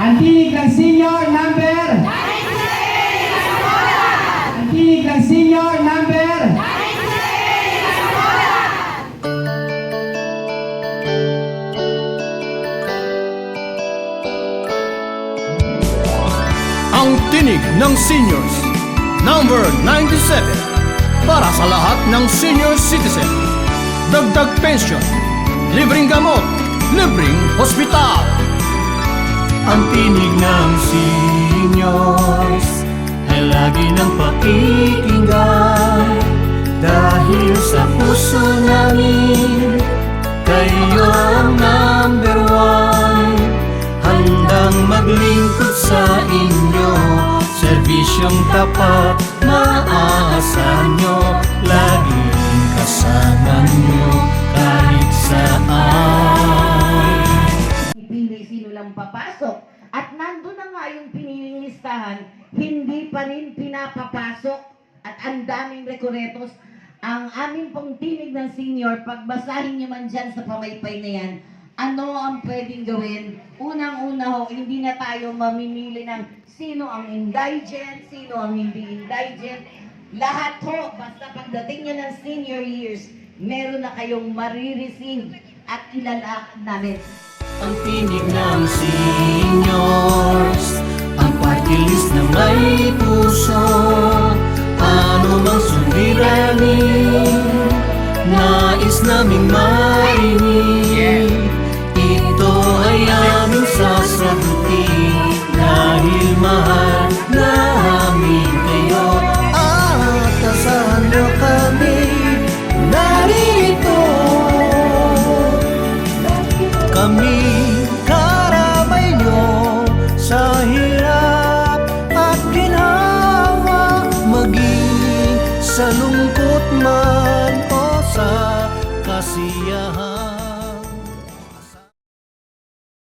Ang tinig ng senior number. Ang tinig ng senior number. Ang tinig ng seniors, number 97, para sa lahat ng senior citizen. Dagdag pension, libreng gamot, libreng hospital. Ang tinig ng seniors ay lagi ng pakikinggan, dahil sa puso namin kayo ang number one. Handang maglingkod sa inyo, serbisyong tapat maaasahan nyo, laging kasama nyo kahit saan. Pili sino lang papasok. At nandun na nga yung piniling listahan, hindi pa rin pinapapasok. At ang daming rekoretos. Ang aming pong tinig ng senior, pagbasahin nyo man dyan sa pamaypay na yan, ano ang pwedeng gawin? Unang-una ho, hindi na tayo mamimili ng sino ang indigent, sino ang hindi indigent. Lahat ho, basta pagdating nyo ng senior years, meron na kayong marireceive at ilalakad namin. Ang tinig ng seniors, ang party list na may puso, ano mang suliranin, nais naming marinig. Ito ay aming sasagutin, dahil mahal namin kayo, at asahan nyo kami narito. Kami karamay nyo sa hirap at ginhawa, maging sa lungkot man o sa kasiyahan.